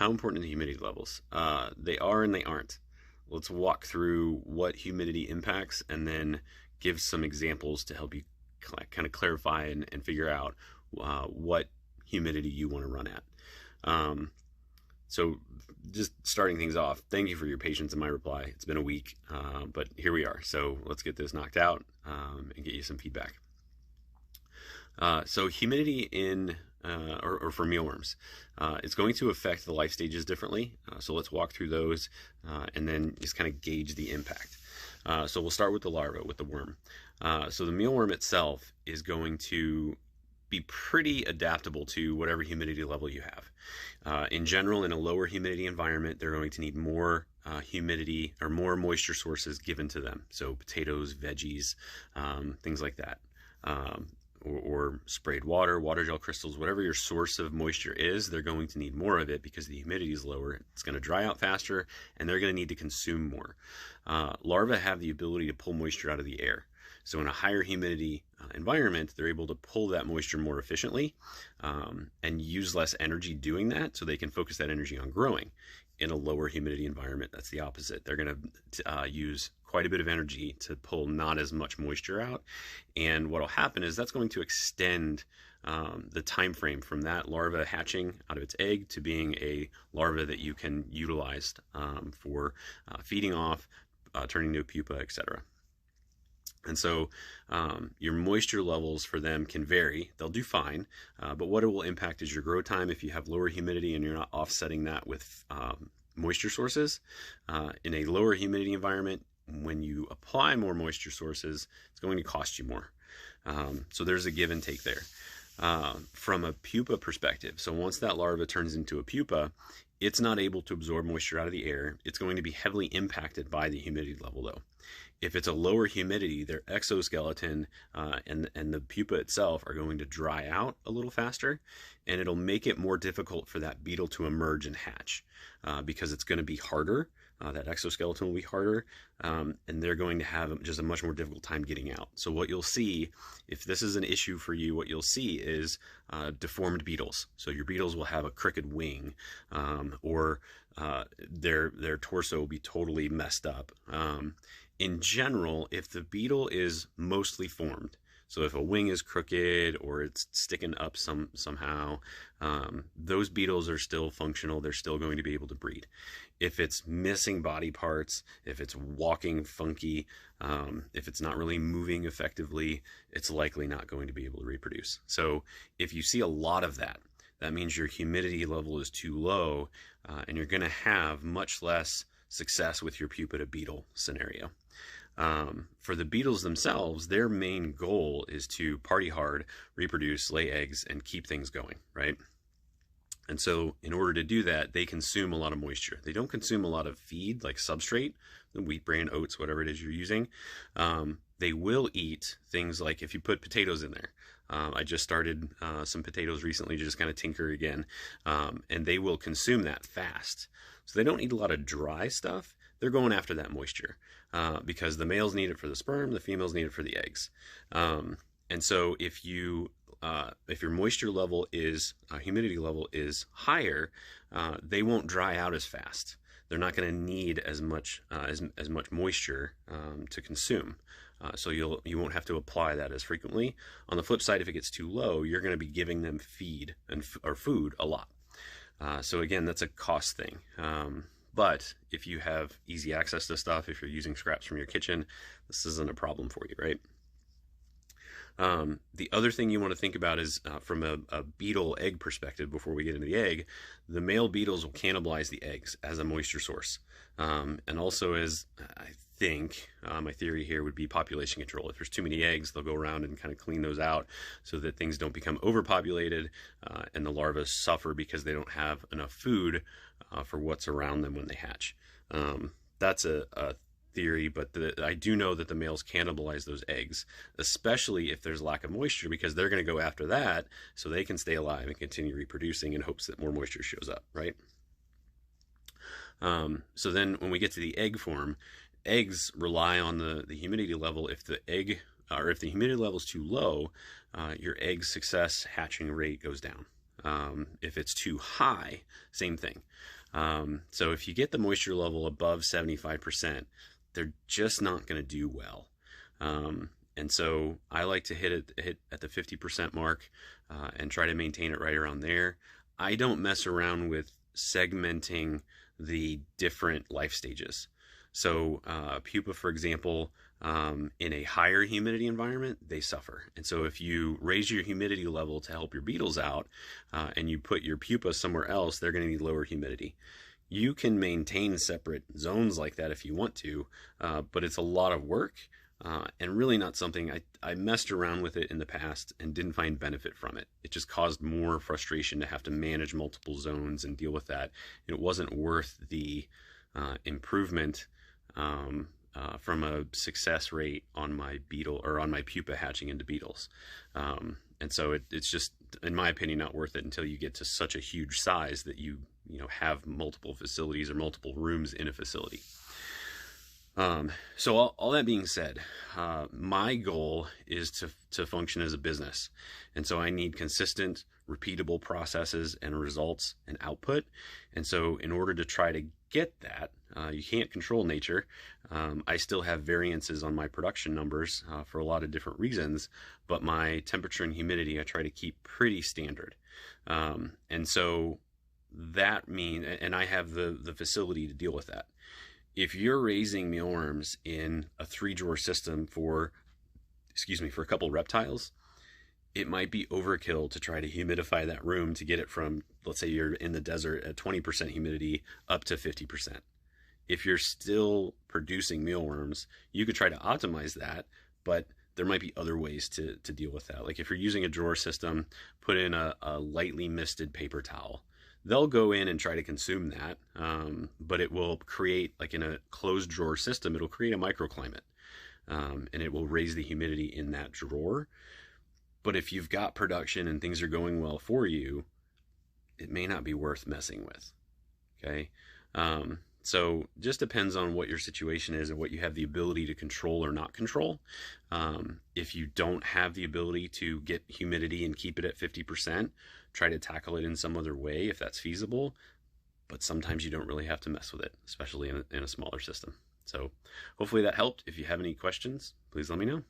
how important are the humidity levels? They are and they aren't. Let's walk through what humidity impacts and then give some examples to help you kind of clarify and figure out what humidity you want to run at. So just starting things off, thank you for your patience in my reply. It's been a week, but here we are. So let's get this knocked out and get you some feedback. So humidity in or for mealworms, it's going to affect the life stages differently. So let's walk through those and then just kind of gauge the impact. So we'll start with the larva, with the worm. So the mealworm itself is going to be pretty adaptable to whatever humidity level you have. In general, in a lower humidity environment, they're going to need more humidity or more moisture sources given to them. So potatoes, veggies, things like that. Or sprayed water, water gel crystals, whatever your source of moisture is, they're going to need more of it because the humidity is lower. It's going to dry out faster and they're going to need to consume more. Larvae have the ability to pull moisture out of the air. So in a higher humidity environment, they're able to pull that moisture more efficiently and use less energy doing that, so they can focus that energy on growing. In a lower humidity environment, that's the opposite. They're going to use quite a bit of energy to pull not as much moisture out. And what will happen is that's going to extend the time frame from that larva hatching out of its egg to being a larva that you can utilize for feeding off, turning into a pupa, etc. And so your moisture levels for them can vary. They'll do fine, but what it will impact is your grow time if you have lower humidity and you're not offsetting that with moisture sources. In a lower humidity environment, when you apply more moisture sources, it's going to cost you more. So there's a give and take there. From a pupa perspective, so once that larva turns into a pupa, it's not able to absorb moisture out of the air. It's going to be heavily impacted by the humidity level though. If it's a lower humidity, their exoskeleton and the pupa itself are going to dry out a little faster, and it'll make it more difficult for that beetle to emerge and hatch because it's going to be harder. That exoskeleton will be harder, and they're going to have just a much more difficult time getting out. So what you'll see, if this is an issue for you, what you'll see is deformed beetles. So your beetles will have a crooked wing, or their torso will be totally messed up. In general, if the beetle is mostly formed, so if a wing is crooked or it's sticking up somehow, those beetles are still functional. They're still going to be able to breed. If it's missing body parts, if it's walking funky, if it's not really moving effectively, it's likely not going to be able to reproduce. So if you see a lot of that, that means your humidity level is too low, and you're going to have much less success with your pupa to beetle scenario. For the beetles themselves, their main goal is to party hard, reproduce, lay eggs, and keep things going, right? And so in order to do that, they consume a lot of moisture. They don't consume a lot of feed like substrate, the wheat bran, oats, whatever it is you're using. They will eat things like if you put potatoes in there. I just started some potatoes recently to just kind of tinker again, and they will consume that fast. So they don't eat a lot of dry stuff. They're going after that moisture because the males need it for the sperm, the females need it for the eggs. And so if your moisture level is, humidity level is higher, they won't dry out as fast. They're not going to need as much moisture to consume. So you won't have to apply that as frequently. On the flip side, if it gets too low, you're going to be giving them feed or food a lot. So again, that's a cost thing. But if you have easy access to stuff, if you're using scraps from your kitchen, this isn't a problem for you, right? The other thing you want to think about is from a beetle egg perspective, before we get into the egg, the male beetles will cannibalize the eggs as a moisture source. And also as, I think, my theory here would be population control. If there's too many eggs, they'll go around and kind of clean those out so that things don't become overpopulated and the larvae suffer because they don't have enough food for what's around them when they hatch. That's a theory, but I do know that the males cannibalize those eggs, especially if there's lack of moisture, because they're going to go after that so they can stay alive and continue reproducing in hopes that more moisture shows up, right? So then when we get to the egg form, eggs rely on the humidity level. If the humidity level is too low, your egg success hatching rate goes down. If it's too high, same thing. So if you get the moisture level above 75%, they're just not going to do well. And so I like to hit at the 50% mark and try to maintain it right around there. I don't mess around with segmenting the different life stages. So pupa, for example, in a higher humidity environment, they suffer. And so if you raise your humidity level to help your beetles out and you put your pupa somewhere else, they're going to need lower humidity. You can maintain separate zones like that if you want to, but it's a lot of work and really not something I messed around with it in the past and didn't find benefit from it. It just caused more frustration to have to manage multiple zones and deal with that. It wasn't worth the improvement from a success rate on my beetle or on my pupa hatching into beetles. And so it's just, in my opinion, not worth it until you get to such a huge size that you have multiple facilities or multiple rooms in a facility. So all that being said, my goal is to function as a business. And so I need consistent, repeatable processes and results and output. And so in order to try to get that, you can't control nature. I still have variances on my production numbers for a lot of different reasons, but my temperature and humidity I try to keep pretty standard. And so that means, and I have the facility to deal with that. If you're raising mealworms in a 3-drawer system for a couple reptiles, it might be overkill to try to humidify that room to get it from, let's say you're in the desert at 20% humidity up to 50%. If you're still producing mealworms, you could try to optimize that, but there might be other ways to deal with that. Like if you're using a drawer system, put in a lightly misted paper towel. They'll go in and try to consume that, but it will create, like in a closed drawer system, it'll create a microclimate, and it will raise the humidity in that drawer. But if you've got production and things are going well for you, it may not be worth messing with. Okay. So just depends on what your situation is and what you have the ability to control or not control. If you don't have the ability to get humidity and keep it at 50%, try to tackle it in some other way if that's feasible. But sometimes you don't really have to mess with it, especially in a smaller system. So hopefully that helped. If you have any questions, please let me know.